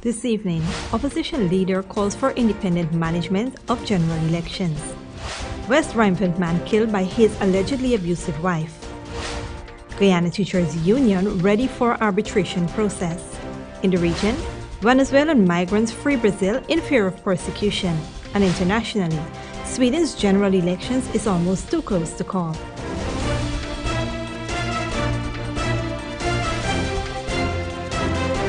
This evening, opposition leader calls for independent management of general elections. West Rampant man killed by his allegedly abusive wife. Guyana Teachers Union ready for arbitration process. In the region, Venezuelan migrants flee Brazil in fear of persecution. And internationally, Sweden's general elections is almost too close to call.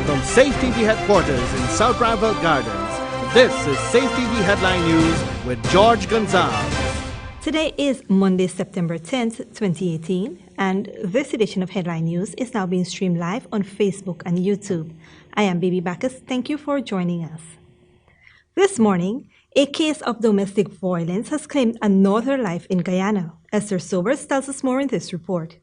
From Safe TV headquarters in South Bramwell Gardens, this is Safe TV Headline News with George Gonzalez. Today is Monday, September 10th, 2018, and this edition of Headline News is now being streamed live on Facebook and YouTube. I am Baby Bacchus. Thank you for joining us. This morning, a case of domestic violence has claimed another life in Guyana. Esther Sobers tells us more in this report.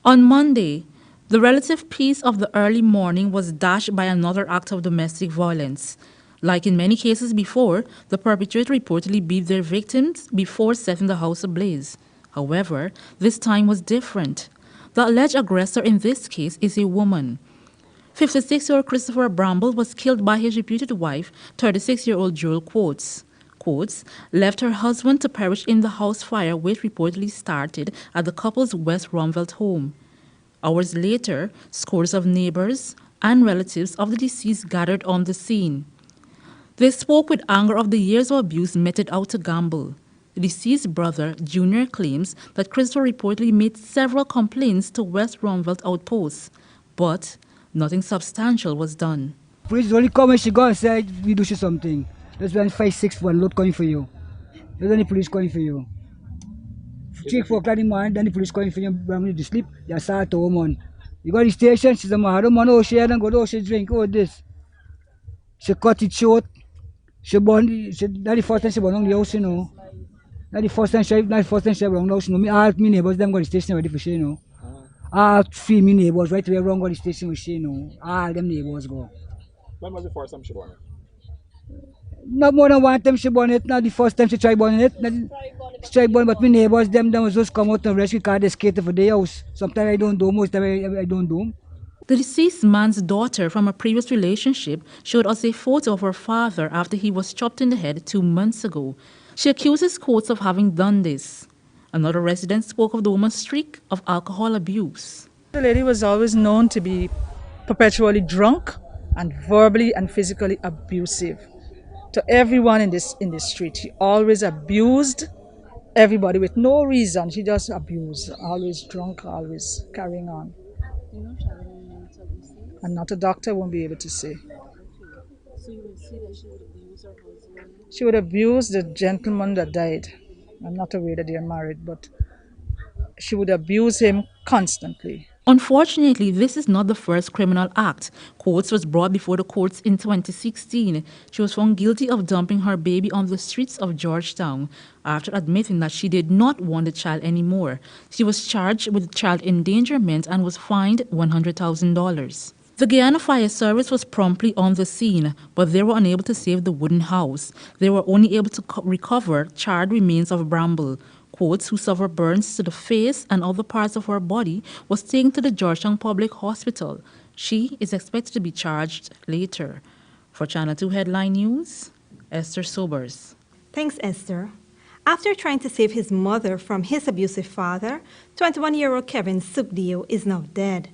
On Monday, the relative peace of the early morning was dashed by another act of domestic violence. Like in many cases before, the perpetrator reportedly beat their victims before setting the house ablaze. However, this time was different. The alleged aggressor in this case is a woman. 56-year-old Christopher Bramble was killed by his reputed wife, 36-year-old Joel Quotes, left her husband to perish in the house fire which reportedly started at the couple's West Romvelt home. Hours later, scores of neighbors and relatives of the deceased gathered on the scene. They spoke with anger of the years of abuse meted out to gamble. The deceased brother, Junior, claims that Christopher reportedly made several complaints to West Romvelt outposts, but nothing substantial was done. Police only come when she go and say, we do something. That's when 561 load coming for you. There's only police coming for you. 3 o'clock in the morning, then the police coming for you, bring you to sleep, you start to home on. You go to the station, she's a man, oh, she had and go, oh, she drink, oh, this. She cut it short. She born, that's the first time she born on the house, you know. That's the first time she born on the house, you know. All my neighbors, them go to the station ready for she, you know. All 3 my neighbors, right away, around go to the station with she, you know. All them neighbors go. When was the first time she born it? Not more than one time she born it, not the first time she tried born it. She tried born, but my neighbors, them was just come out and rescue car, they skated for the house. Sometimes I don't do, most time I don't do. The deceased man's daughter from a previous relationship showed us a photo of her father after he was chopped in the head 2 months ago. She accuses Quotes of having done this. Another resident spoke of the woman's streak of alcohol abuse. The lady was always known to be perpetually drunk and verbally and physically abusive to everyone in this street. She always abused everybody with no reason. She just abused, always drunk, always carrying on. I'm not a doctor, I won't be able to say. So you would see that she would abuse her husband? She would abuse the gentleman that died. I'm not aware that they are married, but she would abuse him constantly. Unfortunately, this is not the first criminal act. Quotes was brought before the courts in 2016. She was found guilty of dumping her baby on the streets of Georgetown after admitting that she did not want the child anymore. She was charged with child endangerment and was fined $100,000. The Guyana Fire Service was promptly on the scene, but they were unable to save the wooden house. They were only able to recover charred remains of Bramble. Quotes, who suffered burns to the face and other parts of her body, was taken to the Georgetown Public Hospital. She is expected to be charged later. For Channel 2 Headline News, Esther Sobers. Thanks, Esther. After trying to save his mother from his abusive father, 21-year-old Kevin Sugdio is now dead.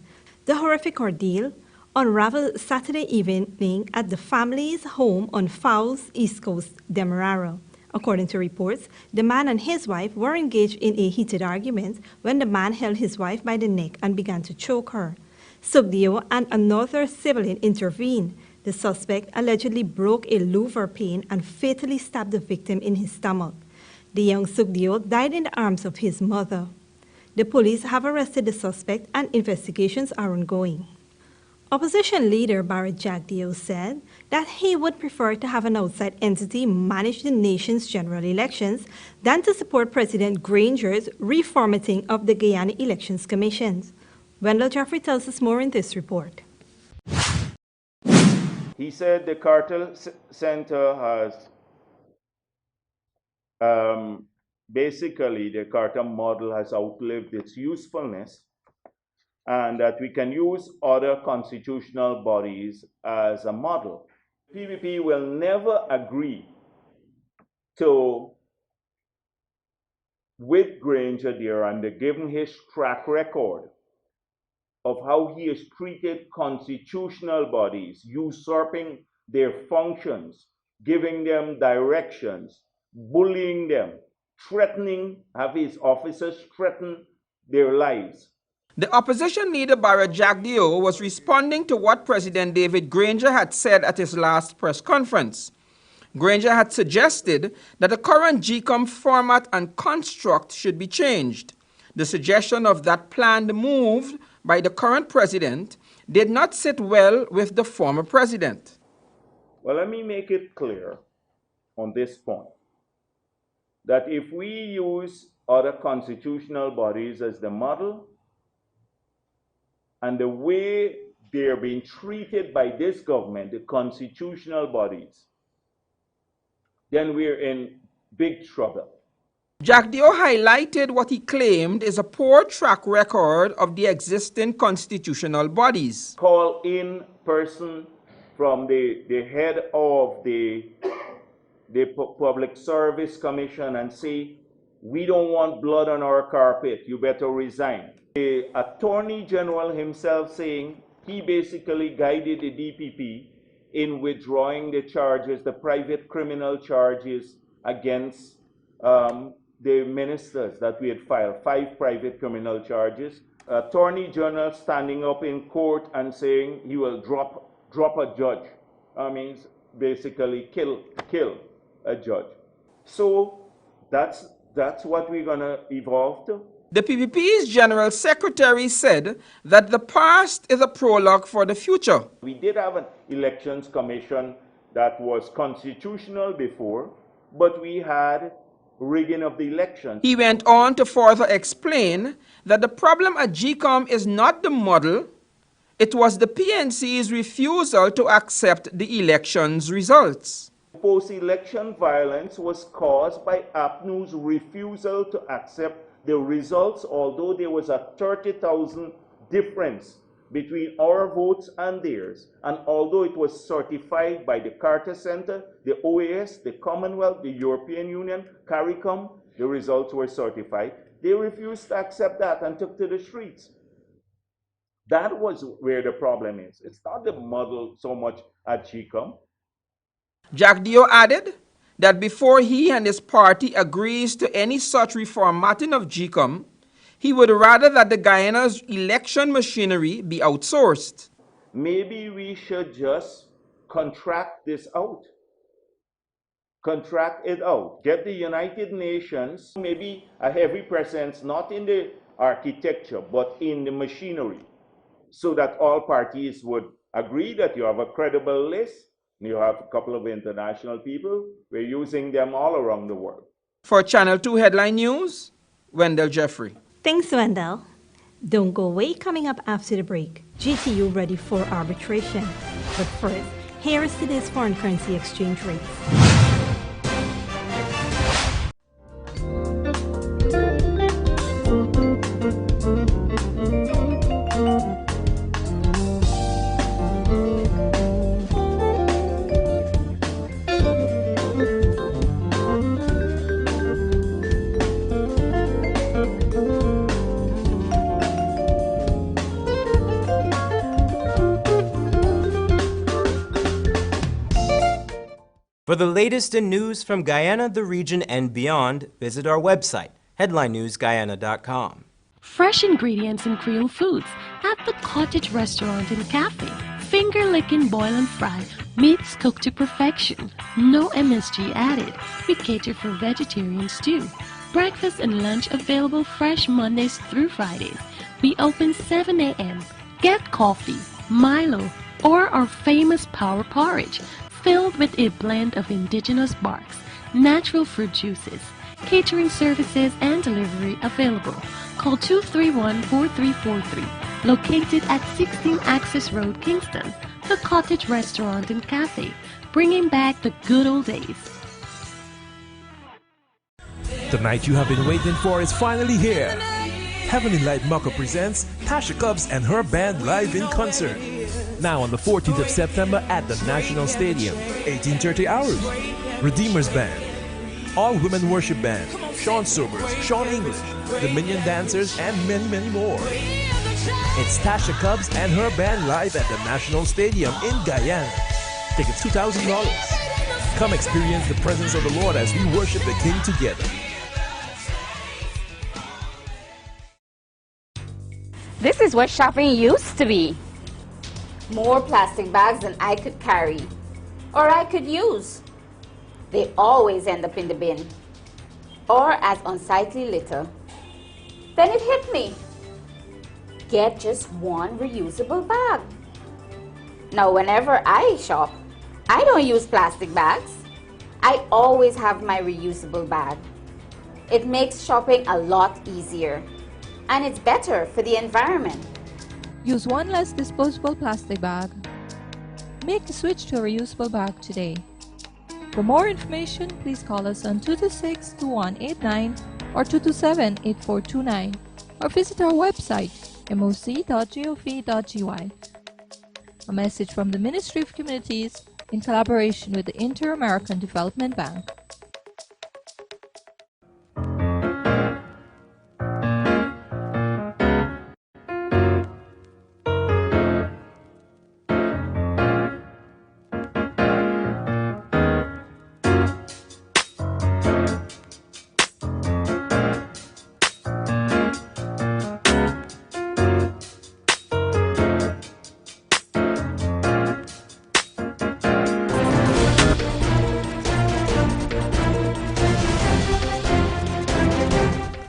The horrific ordeal unraveled Saturday evening at the family's home on Fowles, East Coast, Demerara. According to reports, the man and his wife were engaged in a heated argument when the man held his wife by the neck and began to choke her. Sugdio and another civilian intervened. The suspect allegedly broke a louver pane and fatally stabbed the victim in his stomach. The young Sugdio died in the arms of his mother. The police have arrested the suspect and investigations are ongoing. Opposition leader Barrett Jagdeo said that he would prefer to have an outside entity manage the nation's general elections than to support President Granger's reformatting of the Guyana Elections Commission. Wendell Jeffrey tells us more in this report. He said the cartel center has basically the cartel model has outlived its usefulness, and that we can use other constitutional bodies as a model. PPP will never agree to, with Granger there, and given his track record of how he has treated constitutional bodies, usurping their functions, giving them directions, bullying them, threatening, have his officers threaten their lives. The opposition leader Barra Jagdeo was responding to what President David Granger had said at his last press conference. Granger had suggested that the current GCOM format and construct should be changed. The suggestion of that planned move by the current president did not sit well with the former president. Well, let me make it clear on this point that if we use other constitutional bodies as the model, and the way they're being treated by this government, the constitutional bodies, then we're in big trouble. Jagdeo highlighted what he claimed is a poor track record of the existing constitutional bodies. Call in person from the head of the Public Service Commission and say, we don't want blood on our carpet, you better resign. The Attorney General himself saying he basically guided the DPP in withdrawing the charges, the private criminal charges against the ministers that we had filed, 5 private criminal charges. Attorney General standing up in court and saying he will drop a judge. Means basically kill a judge. So that's what we're gonna evolve to. The PPP's General Secretary said that the past is a prologue for the future. We did have an elections commission that was constitutional before, but we had rigging of the elections. He went on to further explain that the problem at GCOM is not the model, it was the PNC's refusal to accept the election's results. Post-election violence was caused by APNU's refusal to accept the results, although there was a 30,000 difference between our votes and theirs, and although it was certified by the Carter Center, the OAS, the Commonwealth, the European Union, CARICOM, the results were certified. They refused to accept that and took to the streets. That was where the problem is. It's not the model so much at GCOM. Jagdeo added that before he and his party agrees to any such reformatting of GCOM, he would rather that the Guyana's election machinery be outsourced. Maybe we should just contract this out. Contract it out. Get the United Nations, maybe a heavy presence, not in the architecture, but in the machinery, so that all parties would agree that you have a credible list. You have a couple of international people. We're using them all around the world. For Channel 2 Headline News, Wendell Jeffrey. Thanks, Wendell. Don't go away. Coming up after the break, GTU ready for arbitration. But first, here is today's foreign currency exchange rates. For the latest in news from Guyana, the region, and beyond, visit our website, headlinenewsguyana.com. Fresh ingredients in Creole foods at the Cottage Restaurant and Cafe. Finger-licking boil and fry, meats cooked to perfection. No MSG added. We cater for vegetarians too. Breakfast and lunch available fresh Mondays through Fridays. We open 7 a.m. Get coffee, Milo, or our famous power porridge, filled with a blend of indigenous barks, natural fruit juices. Catering services and delivery available. Call 231-4343. Located at 16 Access Road, Kingston. The Cottage Restaurant and Cafe, bringing back the good old days. The night you have been waiting for is finally here. Heavenly Light Mako presents Tasha Cobbs and her band live in concert. Now on the 14th of September at the National Stadium, 18:30 hours. Redeemer's Band, All Women Worship Band, Sean Sobers, Sean English, Dominion Dancers, and many, many more. It's Tasha Cobbs and her band live at the National Stadium in Guyana. Tickets $2,000. Come experience the presence of the Lord as we worship the King together. This is what shopping used to be. More plastic bags than I could carry or I could use. They always end up in the bin or as unsightly litter. Then it hit me. Get just one reusable bag. Now whenever I shop, I don't use plastic bags. I always have my reusable bag. It makes shopping a lot easier. And it's better for the environment. Use one less disposable plastic bag. Make the switch to a reusable bag today. For more information, please call us on 226-2189 or 227-8429 or visit our website moc.gov.gy. A message from the Ministry of Communities in collaboration with the Inter-American Development Bank.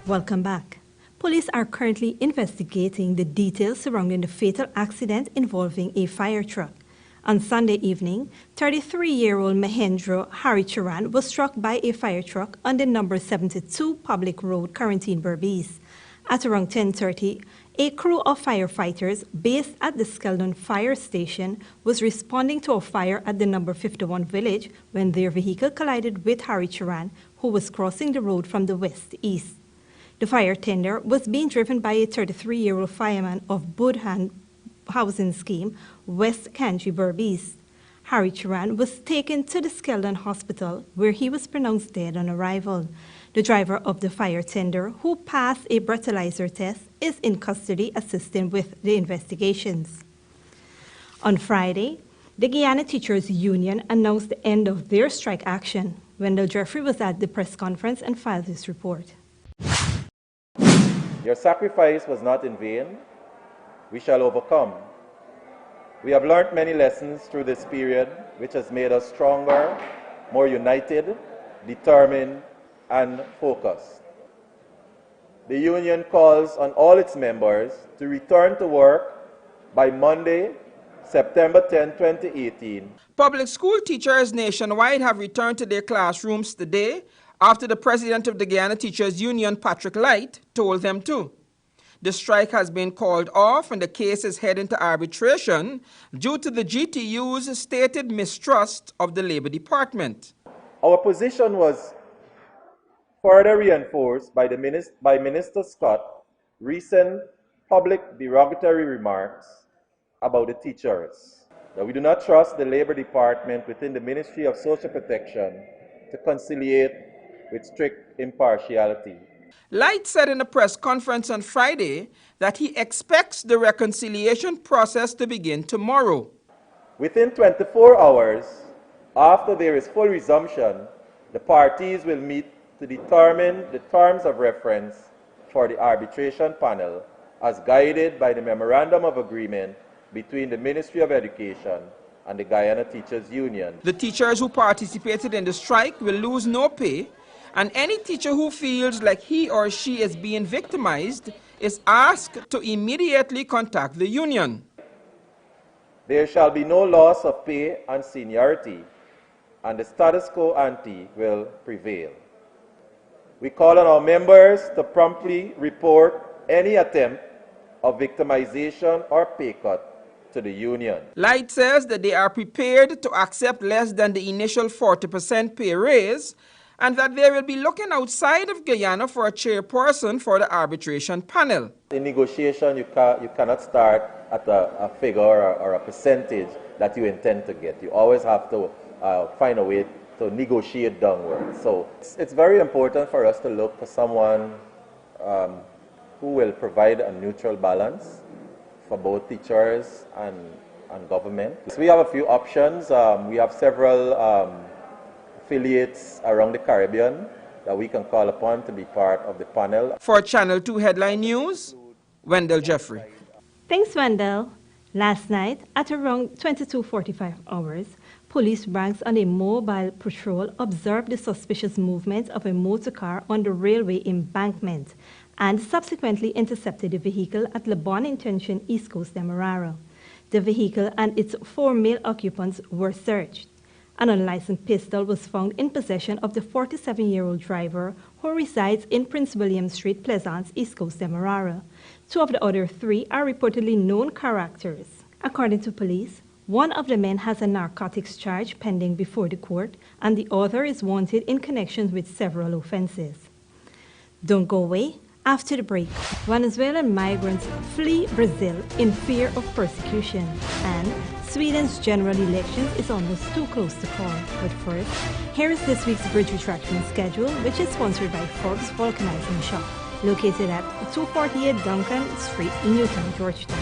Welcome back. Police are currently investigating the details surrounding the fatal accident involving a fire truck. On Sunday evening, 33-year-old Mahendra Haricharan was struck by a fire truck on the number 72 Public Road, Quarantine, Berbice. At around 10:30, a crew of firefighters based at the Skeldon Fire Station was responding to a fire at the number 51 village when their vehicle collided with Haricharan, who was crossing the road from the west to east. The fire tender was being driven by a 33-year-old fireman of Budhan Housing Scheme, West Country, Berbice. Haricharan was taken to the Skeldon Hospital, where he was pronounced dead on arrival. The driver of the fire tender, who passed a breathalyzer test, is in custody assisting with the investigations. On Friday, the Guyana Teachers Union announced the end of their strike action. Wendell Jeffrey was at the press conference and filed this report. Your sacrifice was not in vain. We shall overcome. We have learned many lessons through this period, which has made us stronger, more united, determined, and focused. The union calls on all its members to return to work by Monday, September 10, 2018. Public school teachers nationwide have returned to their classrooms today after the president of the Guyana Teachers Union, Patrick Light, told them to. The strike has been called off and the case is heading to arbitration due to the GTU's stated mistrust of the Labor Department. Our position was further reinforced by Minister Scott's recent public derogatory remarks about the teachers, that we do not trust the Labor Department within the Ministry of Social Protection to conciliate with strict impartiality. Light said in a press conference on Friday that he expects the reconciliation process to begin tomorrow. Within 24 hours after there is full resumption, the parties will meet to determine the terms of reference for the arbitration panel as guided by the Memorandum of Agreement between the Ministry of Education and the Guyana Teachers Union. The teachers who participated in the strike will lose no pay, and any teacher who feels like he or she is being victimized is asked to immediately contact the union. There shall be no loss of pay and seniority, and the status quo ante will prevail. We call on our members to promptly report any attempt of victimization or pay cut to the union. Light says that they are prepared to accept less than the initial 40% pay raise and that they will be looking outside of Guyana for a chairperson for the arbitration panel. In negotiation, you cannot start at a figure or a percentage that you intend to get. You always have to find a way to negotiate downward. So it's very important for us to look for someone who will provide a neutral balance for both teachers and government. So we have a few options. We have several affiliates around the Caribbean that we can call upon to be part of the panel. For Channel 2 Headline News, Wendell Jeffrey. Thanks, Wendell. Last night, at around 22:45 hours, police ranks on a mobile patrol observed the suspicious movement of a motor car on the railway embankment and subsequently intercepted the vehicle at Le Bon Intention, East Coast, Demerara. The vehicle and its 4 male occupants were searched. An unlicensed pistol was found in possession of the 47-year-old driver who resides in Prince William Street, Pleasance, East Coast, Demerara. 2 of the other 3 are reportedly known characters. According to police, one of the men has a narcotics charge pending before the court, and the other is wanted in connection with several offenses. Don't go away. After the break, Venezuelan migrants flee Brazil in fear of persecution, and Sweden's general elections is almost too close to call. But first, here is this week's bridge retraction schedule, which is sponsored by Forbes Vulcanizing Shop, located at 248 Duncan Street, Newton, Georgetown.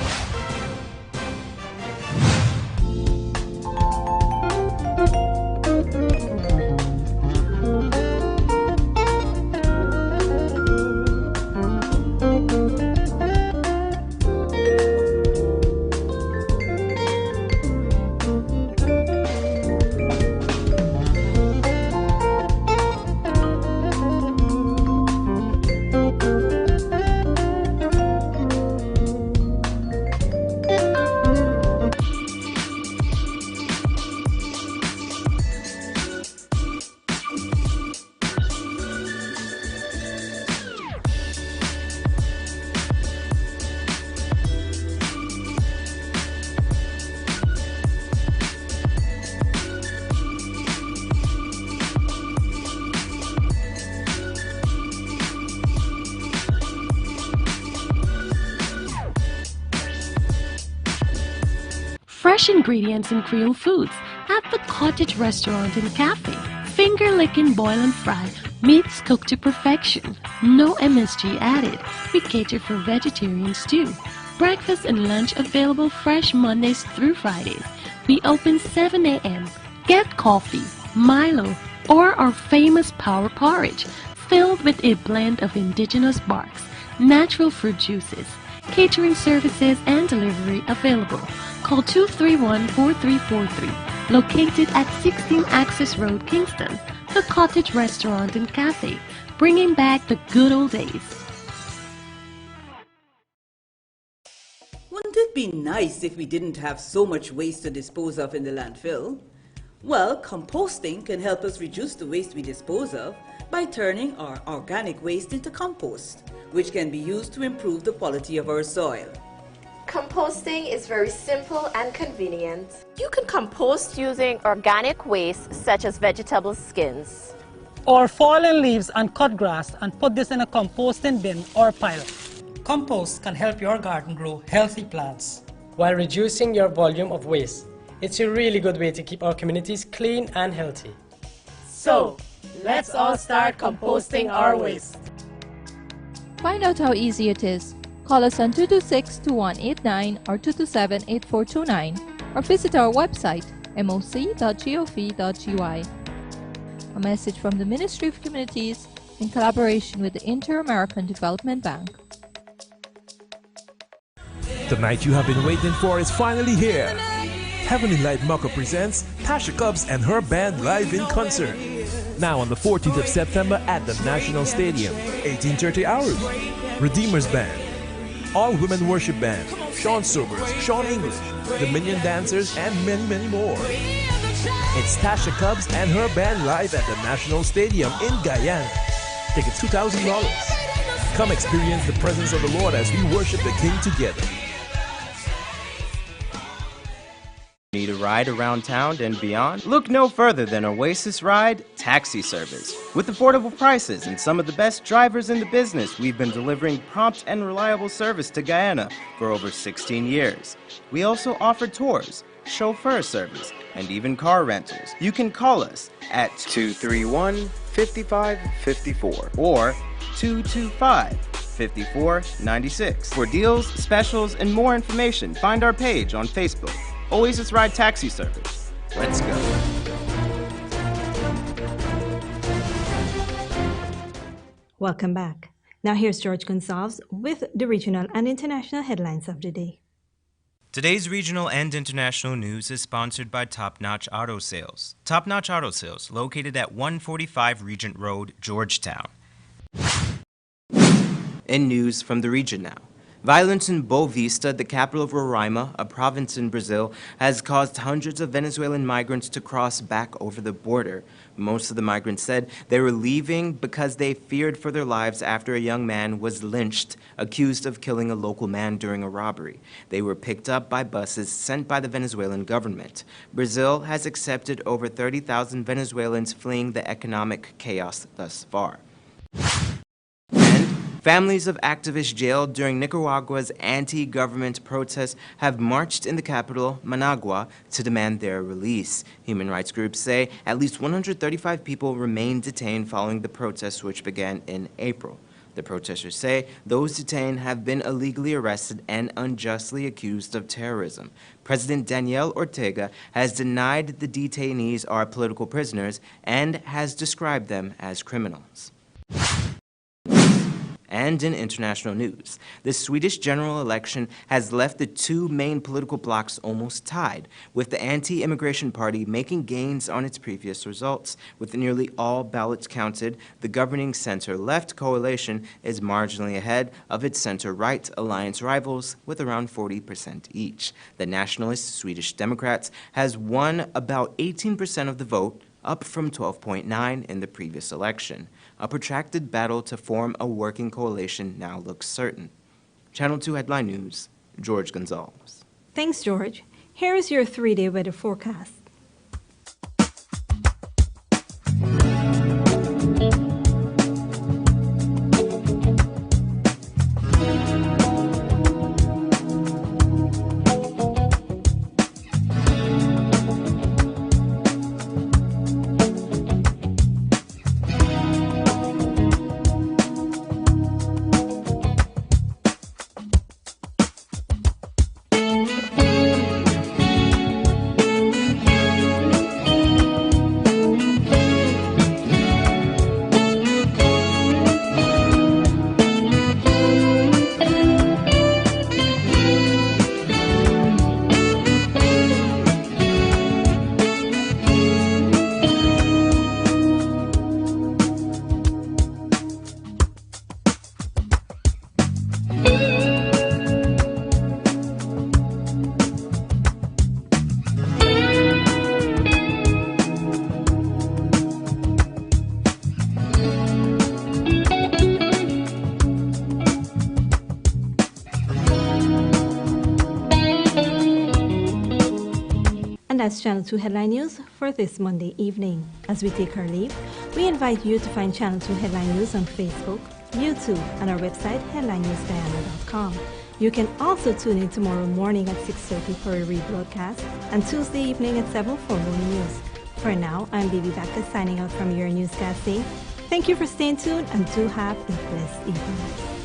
Fresh ingredients and Creole foods at the Cottage Restaurant and Cafe. Finger licking, boil and fry, meats cooked to perfection. No MSG added. We cater for vegetarians too. Breakfast and lunch available fresh Mondays through Fridays. We open 7 a.m. Get coffee, Milo, or our famous power porridge filled with a blend of indigenous barks, natural fruit juices. Catering services and delivery available. Call 231-4343. Located at 16 Access Road, Kingston. The Cottage Restaurant and Cafe. Bringing back the good old days. Wouldn't it be nice if we didn't have so much waste to dispose of in the landfill? Well, composting can help us reduce the waste we dispose of by turning our organic waste into compost, which can be used to improve the quality of our soil. Composting is very simple and convenient. You can compost using organic waste such as vegetable skins, or fallen leaves and cut grass and put this in a composting bin or pile. Compost can help your garden grow healthy plants while reducing your volume of waste. It's a really good way to keep our communities clean and healthy. So, let's all start composting our waste. Find out how easy it is. Call us on 226-2189 or 227-8429 or visit our website moc.gov.gy. A message from the Ministry of Communities in collaboration with the Inter-American Development Bank. The night you have been waiting for is finally here. Heavenly Light Maka presents Tasha Cobbs and her band live in concert. Now on the 14th of September at the National Stadium, 18:30 hours. Redeemers Band, All Women Worship Band, Sean Sobers, Sean English, the Minion Dancers, and many, many more. It's Tasha Cobbs and her band live at the National Stadium in Guyana. Tickets $2,000. Come experience the presence of the Lord as we worship the King together. Need a ride around town and beyond? Look no further than Oasis Ride Taxi Service. With affordable prices and some of the best drivers in the business, we've been delivering prompt and reliable service to Guyana for over 16 years. We also offer tours, chauffeur service, and even car rentals. You can call us at 231-5554 or 225-5496. For deals, specials, and more information, find our page on Facebook, Oasis Ride Taxi Service. Let's go. Welcome back. Now here's George Gonzalez with the regional and international headlines of the day. Today's regional and international news is sponsored by Top Notch Auto Sales. Top Notch Auto Sales, located at 145 Regent Road, Georgetown. In news from the region now. Violence in Boa Vista, the capital of Roraima, a province in Brazil, has caused hundreds of Venezuelan migrants to cross back over the border. Most of the migrants said they were leaving because they feared for their lives after a young man was lynched, accused of killing a local man during a robbery. They were picked up by buses sent by the Venezuelan government. Brazil has accepted over 30,000 Venezuelans fleeing the economic chaos thus far. Families of activists jailed during Nicaragua's anti-government protests have marched in the capital, Managua, to demand their release. Human rights groups say at least 135 people remain detained following the protests, which began in April. The protesters say those detained have been illegally arrested and unjustly accused of terrorism. President Daniel Ortega has denied the detainees are political prisoners and has described them as criminals. And in international news, the Swedish general election has left the two main political blocs almost tied, with the anti-immigration party making gains on its previous results. With nearly all ballots counted, the governing center-left coalition is marginally ahead of its center-right alliance rivals with around 40% each. The nationalist Swedish Democrats has won about 18% of the vote, up from 12.9% in the previous election. A protracted battle to form a working coalition now looks certain. Channel 2 Headline News, George Gonzalez. Thanks, George. Here is your 3-day weather forecast. That's Channel 2 Headline News for this Monday evening. As we take our leave, we invite you to find Channel 2 Headline News on Facebook, YouTube, and our website, headlinenewsguyana.com. You can also tune in tomorrow morning at 6:30 for a rebroadcast and Tuesday evening at 7 for more news. For now, I'm Baby Becca signing out from your newscast saying thank you for staying tuned and do have a blessed evening.